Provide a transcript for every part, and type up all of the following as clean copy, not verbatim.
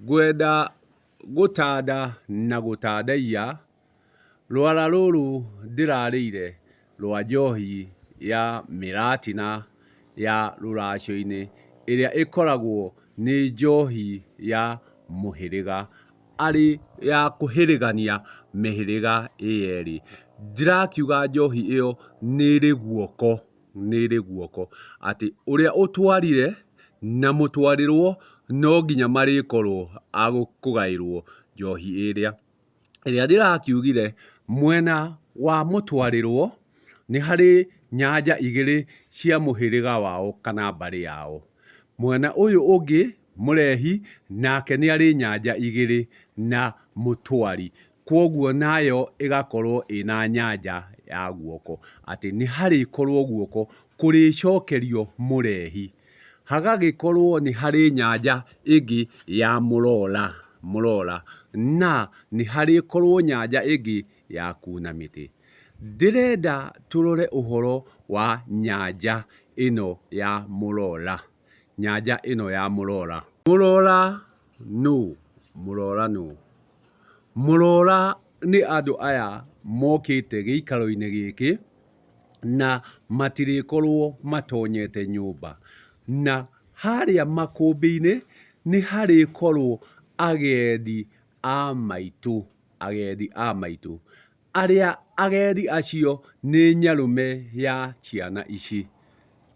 Ngwenda gũtanda na gũtandaiya rwara rũrũ ndĩrarĩire rwa njohi ya mĩratina ya rũracio-inĩ ĩrĩa ĩkoragwo nĩ njohi ya mũhĩrĩga arĩ ya kũhĩrĩgania mĩhĩrĩga yerĩ. Ndĩrakiuga njohi ĩyo nĩ ĩrĩ guoko atĩ ũrĩa ũtwarire na mũtwarĩrwo no nginya marĩkorwo a kũgaĩrwo njohi ĩrĩa ndĩrakiugire. Mwena wa mũtwarĩrwo nĩ harĩ nyanja igĩrĩ cia mũhĩrĩga wao kana mbarĩ yao. Mwena ũyũ ũngĩ mũrehi nake nĩ arĩ nyanja igĩrĩ na mũtwari, kwoguo nayo ĩgakorwo ĩna nyanja ya guoko, atĩ nĩ harĩkorwo guoko kũrĩcokerio mũrehi. Hagagĩkorwo nĩ harĩ nyanja ĩngĩ ya mũrora na nĩ harĩkorwo nyanja ĩngĩ ya kuna mĩtĩ. Ndĩrenda tũrore ũhoro wa nyanja ĩno ya mũrora. Nyanja ĩno ya mũrora. Mũrora nũ? Mũrora nũ? Mũrora nĩ andũ aya mokĩte gĩikaro-inĩ gĩkĩ na matirĩkorwo matonyete nyũmba, na harĩa makũmbĩ-inĩ nĩ harĩkorwo agendi a maitũ, arĩa agendi acio nĩ nyarũme ya ciana ici.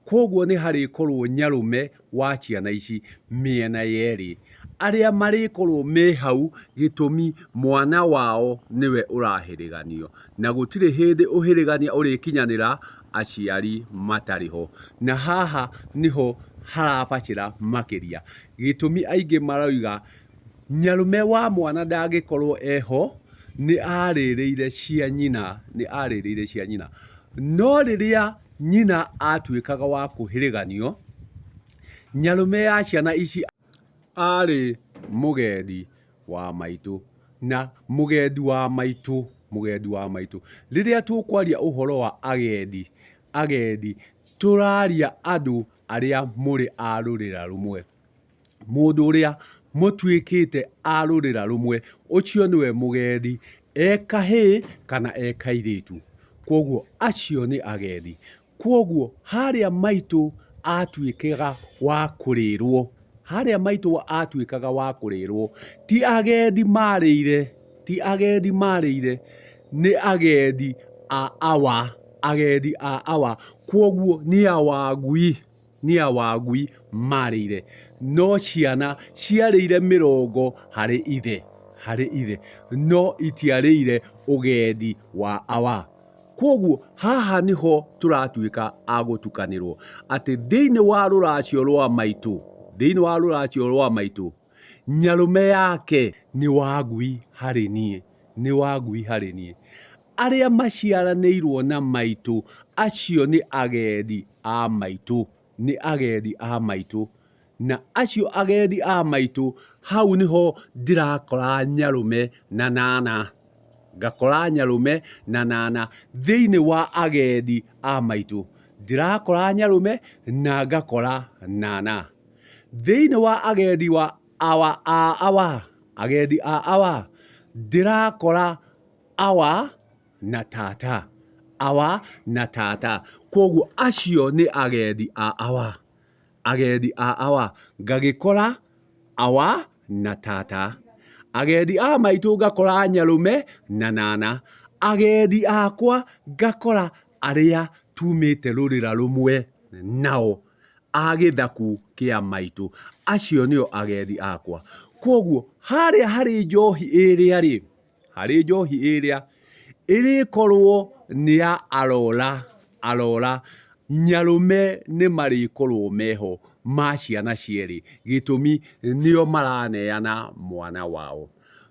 Kwoguo nĩ harĩkorwo nyarũme wa ciana ici mĩena yerĩ, arĩa marĩkorwo me hau gĩtũmi mwana wao nĩwe ũrahĩrĩganio, na gũtirĩ hĩndĩ ũhĩrĩgania ũrĩkinyanĩra aciari matarĩ ho. Na haha nĩho harabacĩra makĩria, gĩtũmi aingĩ maroiga nyarũme wa mwana ndangĩkorwo eho, nĩ arĩrĩire cia nyina. No rĩrĩa nyina atuĩkaga wa kũhĩrĩganio, nyarũme ya ciana ici arĩ mũgendi wa maitũ. Na mũgendi wa maitũ, rĩrĩa tũkwaria ũhoro wa agendi tũraria andũ arĩa mũrĩ a rũrĩra rũmwe. Mũndũ ũrĩa mũtuĩkĩte a rũrĩra rũmwe, ũcio nĩwe mũgendi, e kahĩĩ kana e kairĩtu, kwoguo acio nĩ agendi. Kwoguo harĩa maitũ atuĩkaga wa kũrĩrwo, ti agendi marĩire, nĩ agendi a awa, kwoguo nĩ awagui marĩire. No ciana ciarĩire mĩrongo harĩ ithe, no itiarĩire ũgendi wa awa. Kwoguo haha nĩho tũratuĩka a gũtukanĩrwo, atĩ thĩinĩ wa rũracio rwa maitũ, nyarũme yake nĩ wagui harĩ niĩ. Arĩa maciaranĩirwo na maitũ, acio nĩ agendi a maitũ, na acio agendi a maitũ, hau nĩho ndĩrakora nyarũme na nana thĩinĩ wa agendi a maitũ. Ndĩrakora nyarũme na ngakora nana thĩinĩ wa agendi a awa, ndĩrakora awa na tata, kwoguo acio nĩ agendi a awa, ngagĩkora awa na tata. Agendi a maitũ ngakora nyarũme na nana. Agendi akwa ngakora arĩa tumĩte rũrĩra rũmwe nao, a gĩthaku kĩa maitũ, acio nĩo agendi akwa. Kwoguo harĩa harĩ njohi ĩrĩa ĩrĩkorwo nĩ ya arora, nyarũme nĩ marĩkorwo meho ma ciana cierĩ, gĩtũmi nĩo maraneana mwana wao.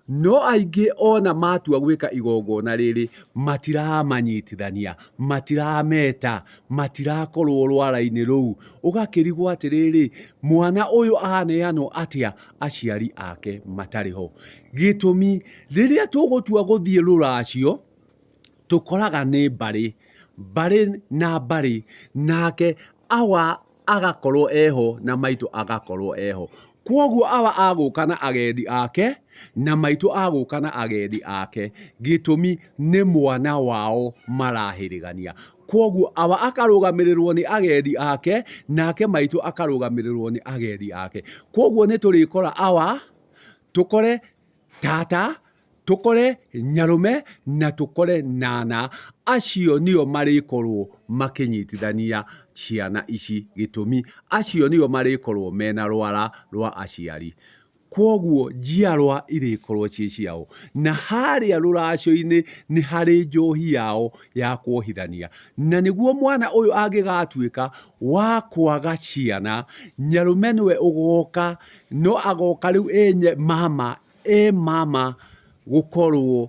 No aingĩ ona matua gwĩka igongona rĩrĩ matiramanyitithania, matirameta, matirakorwo rwara-inĩ rũu. Ũgakĩrigwo atĩrĩrĩ, mwana ũyũ aneanwo atĩa aciari ake matarĩ ho? Gĩtũmi rĩrĩa tũgũtua gũthiĩ rũracio, tũkoraga nĩ mbarĩ, nake awa agakorwo eho na maitũ agakorwo eho. Kwoguo awa agũka na agendi ake na maitũ agũka na agendi ake gĩtũmi nĩ mwana wao marahĩrĩgania. Kwoguo awa akarũgamĩrĩrwo nĩ agendi ake nake maitũ akarũgamĩrĩrwo nĩ agendi ake. Kwoguo nĩ tũrĩkora awa, tũkore tata, tũkore nyarume na tũkore nana, acio nĩo marĩkorwo makĩnyitithania ciana ici gĩtũmi acio nĩo marĩkorwo mena rwara rwa aciari. Kwoguo njiarwa irĩkorwo ciĩ ciao, na harĩa rũracio-inĩ nĩ harĩ njohi yao ya kuohithania. Na nĩguo mwana ũyũ angĩgatuĩka wa kwaga ciana, nyarume nĩwe ũgoka, no agoka rĩu mama gũkorwo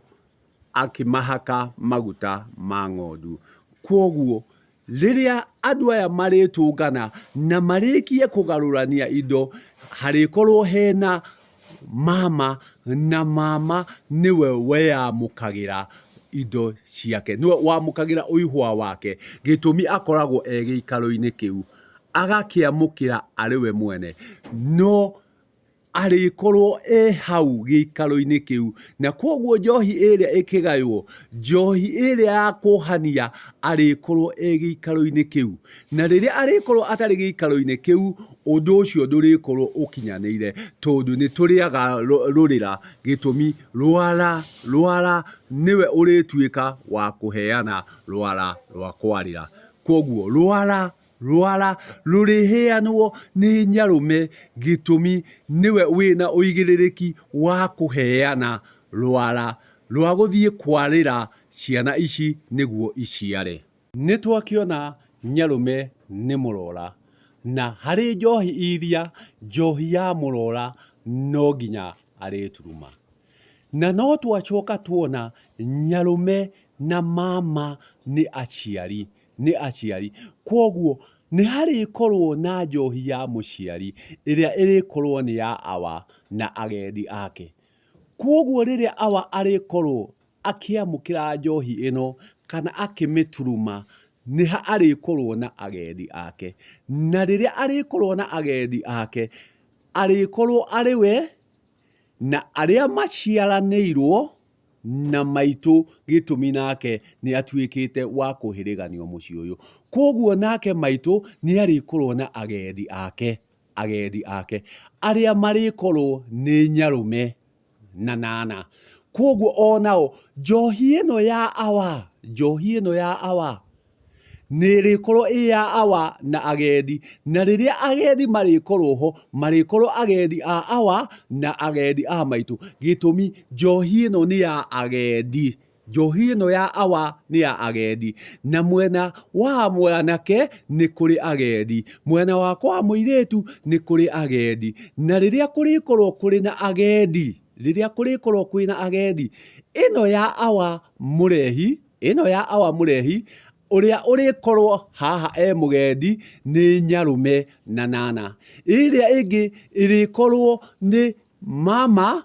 akĩmahaka maguta ma ng'ondu. Kwoguo rĩrĩa andũ aya marĩtũngana na marĩkie kũgarũrania indo, harĩkorwo hena mama, na mama nĩwe weyamũkagĩra indo ciake, nĩwe wamũkagĩra ũihwa wake gĩtũmi akoragwo gĩikaro-inĩ kĩu, agakĩamũkĩra arĩ we mwene, no arĩkorwo hau gĩikaro-inĩ kĩu. Na kwoguo njohi ĩrĩa ĩkĩgaywo, njohi ĩrĩa ya kuohania, arĩkorwo gĩikaro-inĩ kĩu. Na rĩrĩa arĩkorwo atarĩ gĩikaro-inĩ kĩu, ũndũ ũcio ndũrĩkorwo ũkinyanĩire, tondũ nĩ tũrĩaga rũrĩra gĩtũmi rwara nĩwe ũrĩtuĩka wa kũheana rwara rwa kwarĩra. Kwoguo rwara rũrĩheanwo nĩ nyarume gĩtũmi nĩwe wĩna ũigĩrĩrĩki wa kũheana rwara rwa gũthiĩ kwarĩra ciana ici nĩguo iciare. Nĩ twakĩona nyarume nĩ mũrora, na harĩ njohi iria, njohi ya mũrora no nginya arĩturuma. Na no twacoka tuona nyarume na mama nĩ aciari. Kwoguo nĩ harĩkorwo na njohi ya mũciari ĩrĩa ĩrĩkorwo nĩ ya awa na agendi ake. Kwoguo rĩrĩa awa arĩkorwo akĩamũkĩra njohi ĩno kana akĩmĩturuma, nĩ arĩkorwo na agendi ake. Na rĩrĩa arĩkorwo na agendi ake, arĩkorwo arĩ we na arĩa maciaranĩirwo na maitũ gĩtũmi nake nĩ atuĩkĩte wa kũhĩrĩganio mũciĩ ũyũ. Kwoguo nake maitũ nĩ arĩkorwo na agendi ake arĩa marĩkorwo nĩ nyarume na nana. Kwoguo onao njohi ĩno ya awa nĩ ĩrĩkorwo ya awa na agendi. Na rĩrĩa agendi marĩkorwo ho, marĩkorwo agendi a awa na agendi a maitũ gĩtũmi njohi ĩno nĩ ya agendi. Njohi ĩno ya awa nĩ ya agendi, na mwena wa mwanake nĩ kũrĩ agendi, mwena wakwa wa mũirĩtu nĩ kũrĩ agendi. Na rĩrĩa kũrĩkorwo kũrĩ na agendi, ĩno ya awa mũrehi ũrĩa ũrĩkorwo haha mũgendi nĩ nyarume na nana. Ĩrĩa ĩngĩ ĩrĩkorwo nĩ mama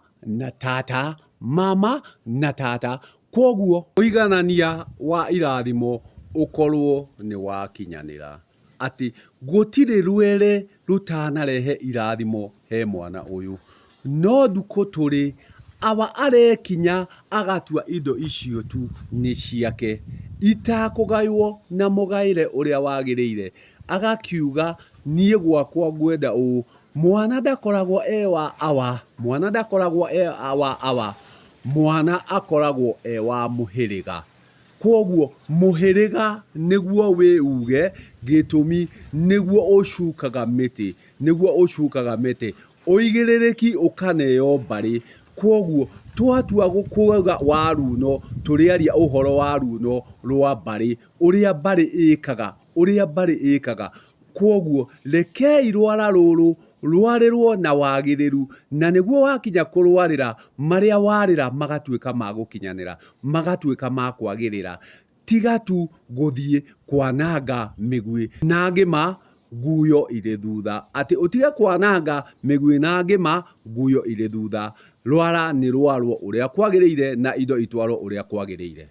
na tata. Kwoguo ũiganania wa irathimo ũkorwo nĩ wakinyanĩra, atĩ gũtirĩ rwere rũtanarehe irathimo he mwana ũyũ. No ndukũ tũrĩ, awa arekinya agatua indo icio tu nĩ ciake, itakũgaywo na mũgaĩre ũrĩa wagĩrĩire. Agakiuga niĩ gwakwa ngwenda ũũ, mwana ndakoragwo wa awa, mwana akoragwo wa mũhĩrĩga. Kwoguo mũhĩrĩga nĩguo wĩuge gĩtũmi nĩguo ũcukaga mĩtĩ, ũigĩrĩrĩki ũkaneo mbarĩ. Kwoguo twatua gũkuaga wa runo, tũrĩaria ũhoro wa runo rwa mbarĩ, ũrĩa mbarĩ ĩkaga. Kwoguo rekei rwara rũrũ rwarĩrwo na wagĩrĩru, na nĩguo wakinya kũrwarĩra, marĩa warĩra magatuĩka ma gũkinyanĩra, magatuĩka ma kwagĩrĩra. Tiga tu gũthiĩ kwananga mĩguĩ na ngĩma, nguyo irĩ thutha. Atĩ ũtige kwananga mĩguĩ na ngĩma, nguyo irĩ thutha. Rwara nĩ rwarwo ũrĩa kwagĩrĩire na indo itwarwo ũrĩa kwagĩrĩire.